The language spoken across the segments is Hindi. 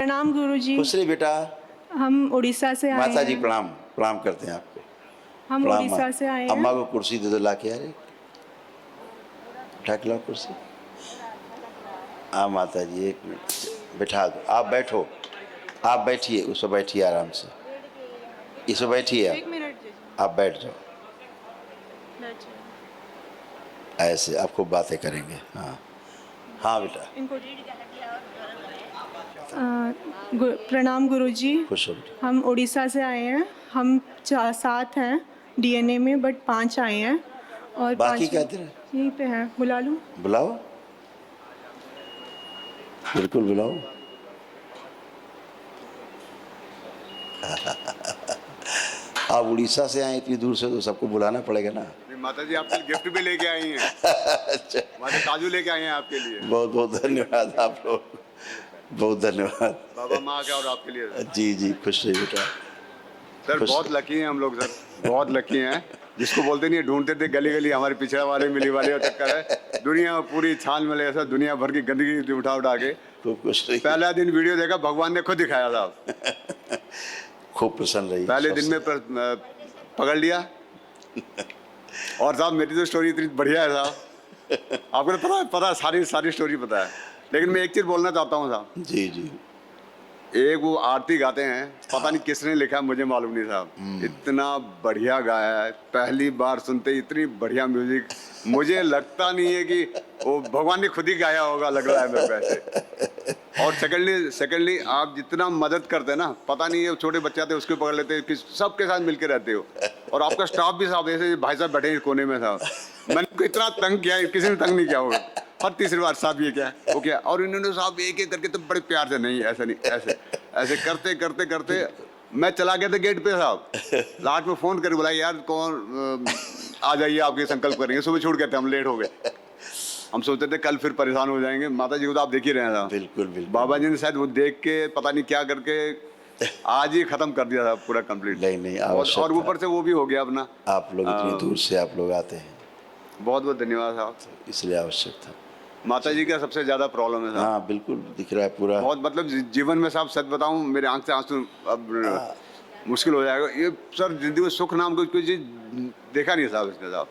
प्रणाम गुरुजी। खुश रही बेटा। हम उड़ीसा से आए हैं। माता जी प्रणाम प्रणाम करते हैं आपको। हम प्रणाम उड़ीसा से आए हैं। अम्मा को कुर्सी दे दो ला के यार, उठा के लाओ कुर्सी। हाँ माता जी एक मिनट बैठा दो। आप बैठो, आप बैठिए, उस पर बैठिए आराम से, इस पर बैठिए आप बैठ जाओ। ऐसे आप खूब बातें करेंगे। हाँ हाँ बेटा। प्रणाम गुरुजी। खुश हो बेटा। हम उड़ीसा से आए हैं। हम 7 हैं डीएनए में, बट 5 आए हैं और बाकी 5 कहते हैं यहीं पे हैं। बुला लूं? बुलाओ, बिल्कुल बुलाओ। आप उड़ीसा से आए इतनी दूर से तो सबको बुलाना पड़ेगा ना। माता जी आपके लिए गिफ्ट भी लेके आई हैं। अच्छा, माता काजू लेके आए हैं आपके लिए। बहुत बहुत धन्यवाद आप लोग, बहुत धन्यवाद। बाबा माँ का और आपके लिए। जी जी खुश रहिए बेटा। सर खुश बहुत लकी हैं हम लोग, सर बहुत लकी हैं। जिसको बोलते नहीं है, ढूंढते थे गली गली, हमारे पिछड़ा वाले मिली वाले का चक्कर है। दुनिया में पूरी छान मिले ऐसा, दुनिया भर की गंदगी उठा उठा के। खूब खुश रहिए। पहला दिन वीडियो देखा, भगवान ने खुद दिखाया था। खूब प्रसन्न रहिए। पहले दिन में पकड़ लिया। और साहब मेरी तो स्टोरी इतनी बढ़िया है साहब, आपको तो पता है सारी सारी स्टोरी पता है। लेकिन मैं एक चीज़ बोलना चाहता हूँ साहब। जी जी। एक वो आरती गाते हैं, पता नहीं किसने लिखा, मुझे मालूम नहीं साहब। इतना बढ़िया गाया है, पहली बार सुनते ही इतनी बढ़िया म्यूजिक। मुझे लगता नहीं है कि वो भगवान ने खुद ही गाया होगा, लग रहा है मेरे को ऐसे। और सेकेंडली आप जितना मदद करते हैं ना, पता नहीं है छोटे बच्चे थे उसको पकड़ लेते, कि सबके साथ मिलके रहते हो। और आपका स्टाफ भी साहब, ऐसे भाई साहब बैठे हैं कोने में साहब, मैंने उनको इतना तंग किया, किसी ने तंग नहीं किया होगा। हर तीसरी बार साहब ये क्या वो क्या, और इन्होंने साहब एक एक करके तो बड़े प्यार से, नहीं ऐसा नहीं, ऐसे ऐसे करते करते करते मैं चला गया था गेट पे साहब। लास्ट में फोन कर बोला यार कौन आ जाइए, आपके संकल्प करेंगे। सुबह छूट गए थे हम, लेट हो गए। हम सोचते थे कल फिर परेशान हो जाएंगे। माता जी को तो आप देख ही रहे हैं साहब। बिल्कुल बिल्कुल। बाबा जी ने शायद वो देख के पता नहीं क्या करके आज ही खत्म कर दिया था पूरा कंप्लीट। नहीं और ऊपर से वो भी हो गया अपना। आप लोग इतनी दूर से आप लोग आते हैं, बहुत बहुत धन्यवाद साहब, इसलिए आवश्यक था। माता जी का सबसे ज्यादा प्रॉब्लम है साहब। हाँ बिल्कुल दिख रहा है पूरा। बहुत मतलब जीवन में साहब सच बताऊं, मेरे आंख से आंसू अब मुश्किल हो जाएगा। ये सर जिंदगी में सुख नाम को कोई चीज देखा नहीं साहब इसने साहब।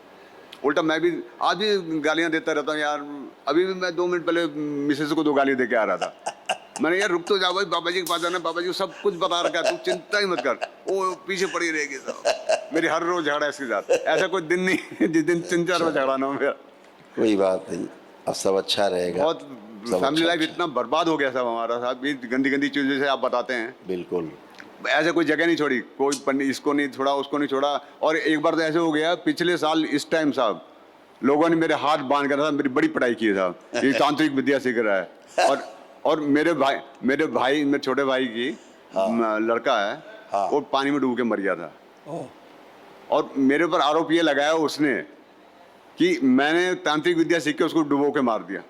उल्टा मैं भी आज भी गालियां देता रहता हूँ यार। अभी भी मैं 2 मिनट पहले मिसेस को 2 गाली दे के आ रहा था। मैंने यार रुक तो जाओ भाई, बाबा जी के पास जाना, बाबा जी को सब कुछ बता रखा है, तू चिंता ही मत कर, वो पीछे पड़ी रहेगी साहब। मेरी हर रोज झगड़ा इसके साथ, ऐसा कोई दिन नहीं जिस दिन 3-4 बार झगड़ा ना हो मेरा। कोई बात नहीं, अब सब अच्छा रहेगा। बहुत फैमिली लाइफ इतना बर्बाद हो गया साहब हमारा साहब, ये गंदी गंदी चीज़ों से आप बताते हैं। बिल्कुल ऐसे कोई जगह नहीं छोड़ी, कोई इसको नहीं छोड़ा, उसको नहीं छोड़ा। और एक बार तो ऐसे हो गया, पिछले साल इस टाइम साहब लोगों ने मेरे हाथ बांध कर था, मेरी बड़ी पढ़ाई की है साहब, ये तांत्रिक विद्या सीख रहा है। और मेरे छोटे भाई की लड़का है, वो पानी में डूब के मर गया था। और मेरे ऊपर आरोप ये लगाया उसने कि मैंने तांत्रिक विद्या सीख के उसको डुबो के मार दिया।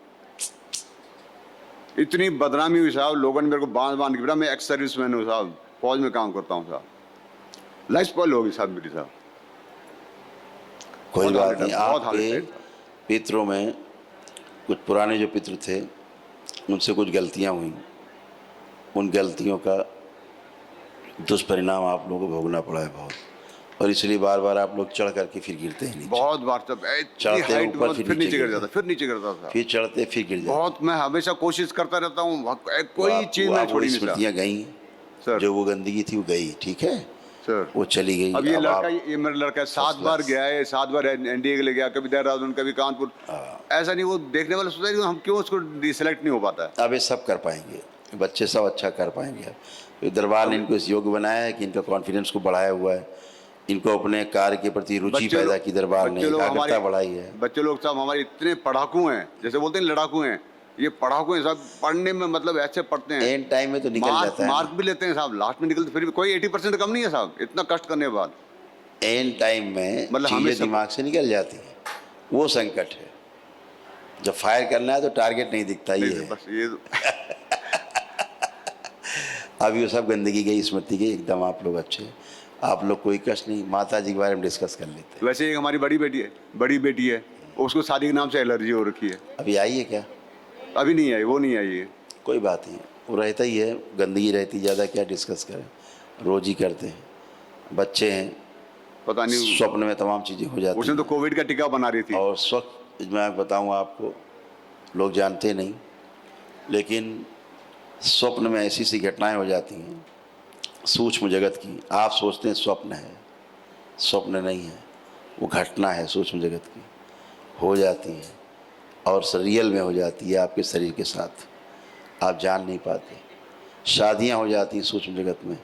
इतनी बदनामी हुई साहब, लोगों ने मेरे को बांध के, बेटा मैं एक्स सर्विसमैन हूँ साहब, फौज में काम करता हूँ साहब। लाइफ स्पॉइल होगी साहब मेरी साहब। कोई बात नहीं। आपके पितरों में कुछ पुराने जो पितृ थे उनसे कुछ गलतियां हुई, उन गलतियों का दुष्परिणाम आप लोगों को भोगना पड़ा है बहुत, और इसलिए बार बार आप लोग चढ़ करके फिर गिरते हैं नीचे। बहुत बार तब चढ़ते ऊपर फिर नीचे गिर जाता, फिर नीचे गिरता था, फिर चढ़ते फिर गिर जाते। बहुत मैं हमेशा कोशिश करता रहता हूँ, कोई चीज मैं छोड़ी नहीं। स्मृतियाँ गई सर, जो वो गंदगी थी वो गई, ठीक है सर, वो चली गई। अब ये मेरा लड़का 7 बार गया है, 7 बार एनडीए के लिए गया, कभी देहरादून कभी कानपुर। ऐसा नहीं, वो देखने वाले सोचते हैं हम क्यों उसको सिलेक्ट नहीं हो पाता है। अब ये सब कर पाएंगे बच्चे, सब अच्छा कर पाएंगे। तो दरबार ने इनको इस योग्य बनाया है कि इनका कॉन्फिडेंस को बढ़ाया हुआ है, इनको अपने कार्य के प्रति रुचि पैदा की दरबार ने, एकाग्रता बढ़ाई है। बच्चे लोग साहब हमारे इतने पढ़ाकू हैं, जैसे बोलते हैं लड़ाकू हैं, ये पढ़ाकू हैं साहब। पढ़ने में मतलब ऐसे पढ़ते हैं, एंड टाइम में तो निकल जाता है, मार्क भी लेते हैं साहब, लास्ट में निकलते फिर भी कोई 80% कम नहीं है साहब, इतना कष्ट करने के बाद। एंड टाइम में मतलब चीजें दिमाग से निकल जाती है, वो संकट है। जब फायर करना है तो टारगेट नहीं दिखता, ये है बस ये अभी वो सब गंदगी गई, स्मृति गई एकदम। आप लोग अच्छे, आप लोग कोई कष्ट नहीं। माता जी के बारे में डिस्कस कर लेते हैं। वैसे एक हमारी बड़ी बेटी है, उसको शादी के नाम से एलर्जी हो रखी है। अभी आई है क्या? अभी नहीं आई, वो नहीं आई है। कोई बात नहीं, वो रहता ही है, गंदगी रहती, ज़्यादा क्या डिस्कस करें, रोज़ ही करते हैं, बच्चे हैं, पता नहीं, स्वप्न में तमाम चीज़ें हो जाती उसने तो हैं। कोविड का टीका बना रही थी। और स्वप्न मैं बताऊँ आपको, लोग जानते नहीं, लेकिन स्वप्न में ऐसी सी घटनाएं हो जाती हैं सूक्ष्म जगत की, आप सोचते हैं स्वप्न है, स्वप्न नहीं है, वो घटना है सूक्ष्म जगत की, हो जाती है और रियल में हो जाती है आपके शरीर के साथ, आप जान नहीं पाते। शादियां हो जाती हैं सूक्ष्म जगत में,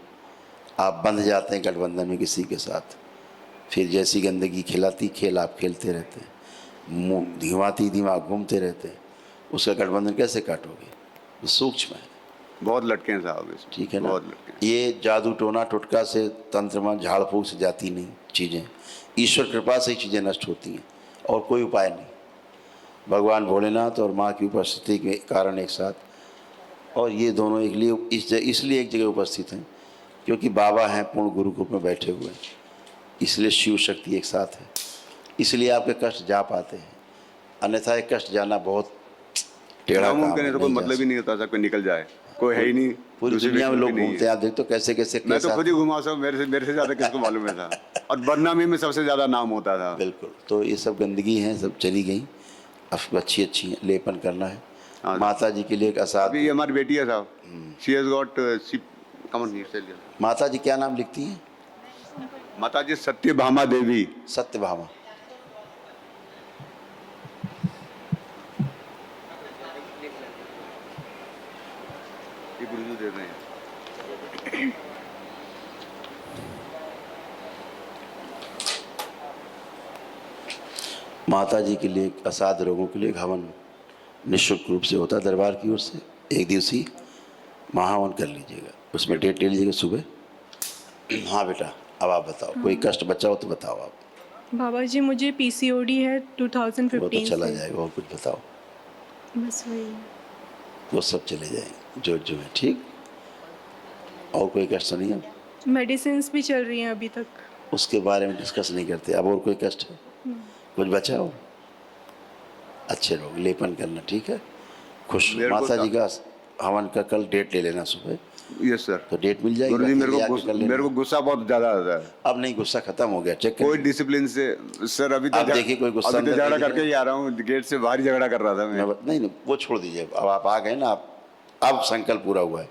आप बंध जाते हैं गठबंधन में किसी के साथ, फिर जैसी गंदगी खिलाती खेल आप खेलते रहते हैं, मुँह धीमाती दिमाग घूमते रहते हैं, उसका गठबंधन कैसे काटोगे, वो सूक्ष्म है। बहुत लटके हैं साहब इसमें, ठीक है ना, बहुत लटके हैं। ये जादू टोना टुटका से, तंत्र में झाड़ फूक से जाती नहीं चीज़ें, ईश्वर कृपा से ही चीज़ें नष्ट होती हैं और कोई उपाय नहीं। भगवान भोलेनाथ और माँ की उपस्थिति के कारण एक साथ, और ये दोनों एक लिए इसलिए एक जगह उपस्थित हैं क्योंकि बाबा हैं पूर्ण गुरु रूप में बैठे हुए हैं, इसलिए शिव शक्ति एक साथ है, इसलिए आपके कष्ट जा पाते हैं, अन्यथा एक कष्ट जाना बहुत टेढ़ा काम नामुमकिन है, है, तो कोई नहीं जा मतलब ही नहीं होता था कोई निकल जाए, कोई है ही नहीं, पूरी दूसरी दुनिया में व्यक्ति लोग भी नहीं घूमते है। हैं, आप देखते हो कैसे कैसे मैं तो केस खुद ही घुमा सब, मेरे से ज़्यादा किसको मालूम है था। और बदनामी में सबसे ज़्यादा नाम होता था। बिल्कुल, तो ये सब गंदगी है, सब चली गई, अब अच्छी अच्छी हैं, लेपन करना है। हाँ। माता जी के लिए एक असाध, अभी ये हमारी बेटी है साहब, शी हैज़ गॉट कमन, माता जी क्या नाम लिखती हैं? माता जी सत्यभामा देवी। सत्यभामा। ये गुरु जी दे रहे हैं। माता जी के लिए असाध रोगों के लिए एक हवन निःशुल्क रूप से होता है दरबार की ओर से, एक दिवसीय महाहवन कर लीजिएगा, उसमें डेट ले लीजिएगा सुबह। हाँ बेटा, अब आप बताओ, कोई कष्ट बचा हो तो बताओ आप। बाबा जी मुझे पीसीओडी है वो तो 2015 चला से। जाएगा, और कुछ बताओ। बस वही। वो सब चले जाएंगे जो जो है, ठीक। और कोई कष्ट नहीं है? मेडिसिन भी चल रही हैं अभी तक। उसके बारे में डिस्कस नहीं करते। अब और कोई कष्ट है, कुछ बचा हो? अच्छे लोग लेपन करना, ठीक है, खुश। मेरे को माता जी का हवन का कल डेट ले लेना सुबह, यस सर। तो डेट मिल जाएगी। गुरु जी बाकी आके कर लेना। मेरे को गुस्सा बहुत ज़्यादा आता है। अब नहीं, गुस्सा खत्म हो गया, चेक कोई कर। डिसिप्लिन से सर, अभी अब देखिए कोई गुस्सा अभी तो अंदर झगड़ा देखिए। करके ही आ रहा हूँ, गेट से बाहर ही झगड़ा कर रहा था मैं। नहीं नहीं, वो छोड़ दीजिए, अब आप आ गए ना, आप अब संकल्प पूरा हुआ है।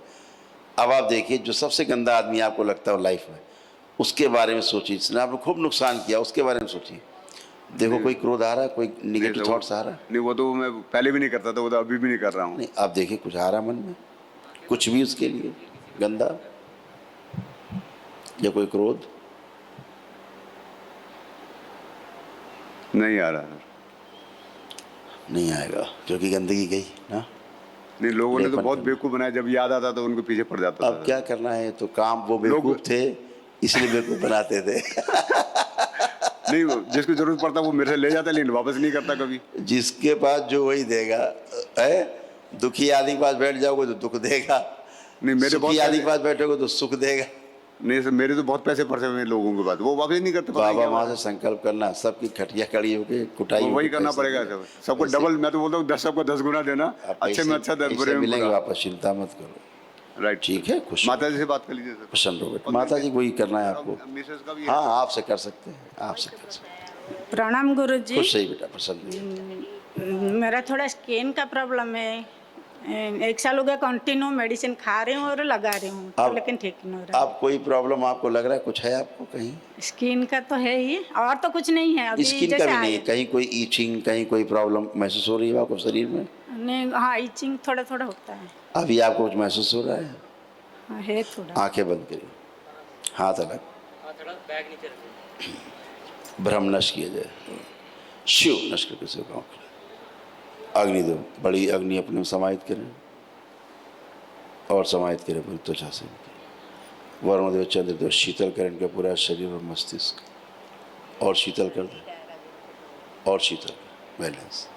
अब आप देखिए, जो सबसे गंदा आदमी आपको लगता है लाइफ में, उसके बारे में सोचिए, जिसने आपको खूब नुकसान किया उसके बारे में सोचिए। देखो कोई क्रोध आ रहा है, कोई निगेटिव थॉट्स आ रहा है? नहीं, वो तो मैं पहले भी नहीं करता था, वो तो अभी भी नहीं कर रहा हूँ। नहीं, आप देखिए कुछ आ रहा मन में, कुछ भी उसके लिए गंदा, या कोई क्रोध? नहीं आ रहा सर। नहीं आएगा, क्योंकि गंदगी गई ना। नहीं, लोगों ने तो लेपन बहुत करना। बेवकूफ़ बनाया, जब याद आता तो उनके पीछे पड़ जाता अब था। क्या करना है, तो काम, वो बेवकूफ़ थे इसलिए बेवकूफ़ बनाते थे। नहीं, जिसको जरूरत पड़ता वो मेरे से ले जाता, लेकिन वापस नहीं करता कभी। जिसके पास जो वही देगा है। दुखी आदमी के पास बैठ जाओगे तो दुख देगा, नहीं, मेरे सुखी बहुत आदमी के पास बैठोगे तो सुख देगा। नहीं सर, मेरे तो बहुत पैसे फंसे हुए हैं लोगों के पास, वो वापस नहीं करते। पता नहीं बाबा क्या माँ बात से संकल्प करना, सबकी खटिया खड़ी होके कुटाई है। वही होके करना पैसे पड़ेगा देना। सर, सबको पैसे- डबल। मैं तो बोलता हूँ 10 सबको 10 गुना देना, आप अच्छे में अच्छा, पैसे बुरे में मिलेंगे बुरा। वापस, चिंता मत करो। राइट, ठीक है, खुश माता जी से बात कर लीजिए सर। प्रसन्न रहो बेटा। माता जी को ही करना है आपको। मिसेस का भी है। हाँ, आपसे कर सकते हैं, आपसे कर सकते हैं। प्रणाम गुरु जी। खुश रहिए बेटा, प्रसन्न रहिए। मेरा थोड़ा स्किन का प्रॉब्लम है, 1 साल हो गया कंटिन्यू मेडिसिन खा रही हूँ और लगा रही हूँ, तो लेकिन ठीक नहीं हो रहा। आप कोई प्रॉब्लम आपको लग रहा है, कुछ है आपको कहीं? स्किन का तो है ही, और तो कुछ नहीं है अभी। स्किन का जैसे भी नहीं, कहीं कोई ईचिंग, कहीं कोई प्रॉब्लम महसूस हो रही है आपको शरीर में? नहीं, हाँ इचिंग थोड़ा थोड़ा होता है। अभी आपको कुछ महसूस हो रहा है? हाँ, है थोड़ा। आंखें बंद करिए, हाथ अलग, भ्रम नष्ट किया जाए, शिव नष्ट करके से गाँव करें। अग्नि दो, बड़ी अग्नि अपने में समाहित करें और समाहित करें पूरी त्वचा से। वरुण देव, चंद्र देव शीतल करें के पूरा शरीर और मस्तिष्क, और शीतल कर दे, और शीतल कर, बैलेंस।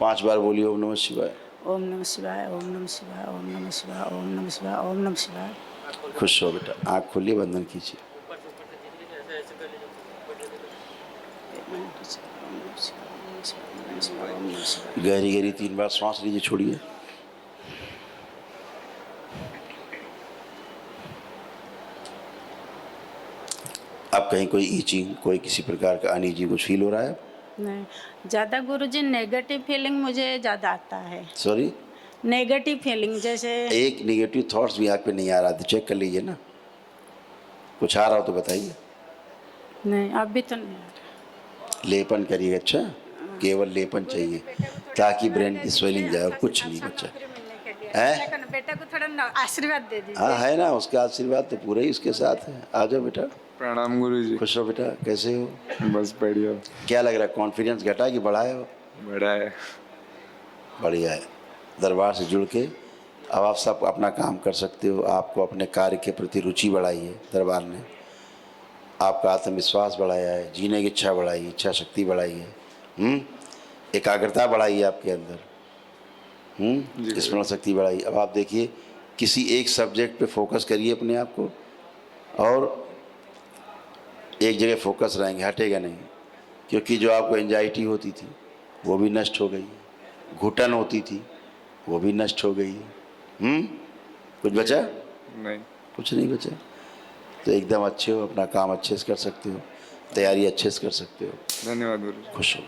5 बार बोलिए ओम नमः शिवाय। ओम नमः शिवाय, ओम नमः शिवाय, ओम नमः शिवाय, ओम नमः शिवाय, ओम नमः शिवाय। खुश हो बेटा, आँख खोलिए, बंधन कीजिए। गहरी गहरी 3 बार सांस लीजिए, छोड़िए। आप कहीं कोई ईचिंग, कोई किसी प्रकार का अनईजी कुछ फील हो रहा है? नहीं, ज़्यादा गुरुजी नेगेटिव फीलिंग मुझे ज़्यादा आता है। सॉरी, नेगेटिव फीलिंग जैसे एक निगेटिव थॉट्स भी आँख पे नहीं आ रहा तो चेक कर लीजिए ना, कुछ आ रहा हो तो बताइए। नहीं, अभी तो नहीं आ रहा। लेपन करिए, अच्छा केवल लेपन चाहिए ताकि ब्रेन की स्वेलिंग जाए और कुछ नहीं बचा है। लेकिन बेटा को थोड़ा आशीर्वाद दे हाँ दीजिए। है ना, उसका आशीर्वाद तो पूरे ही उसके साथ है। आ जाओ बेटा। प्रणाम गुरुजी। खुश रहो बेटा, कैसे हो? बस बढ़िया। क्या लग रहा है, कॉन्फिडेंस घटा कि बढ़ा है? बड़ा है। बढ़िया है। दरबार से जुड़ के अब आप सब अपना काम कर सकते हो। आपको अपने कार्य के प्रति रुचि बढ़ाई है दरबार ने, आपका आत्मविश्वास बढ़ाया है, जीने की इच्छा बढ़ाई है, इच्छा शक्ति बढ़ाई है, एकाग्रता बढ़ाई है आपके अंदर, स्मरण शक्ति बढ़ाई। अब आप देखिए, किसी एक सब्जेक्ट पे फोकस करिए अपने आप को और एक जगह फोकस रहेंगे, हटेगा नहीं। क्योंकि जो आपको एंजाइटी होती थी वो भी नष्ट हो गई, घुटन होती थी वो भी नष्ट हो गई। कुछ बचा? नहीं। कुछ नहीं बचा। तो एकदम अच्छे हो, अपना काम अच्छे से कर सकते हो, तैयारी अच्छे से कर सकते हो। धन्यवाद गुरुजी। खुश हो।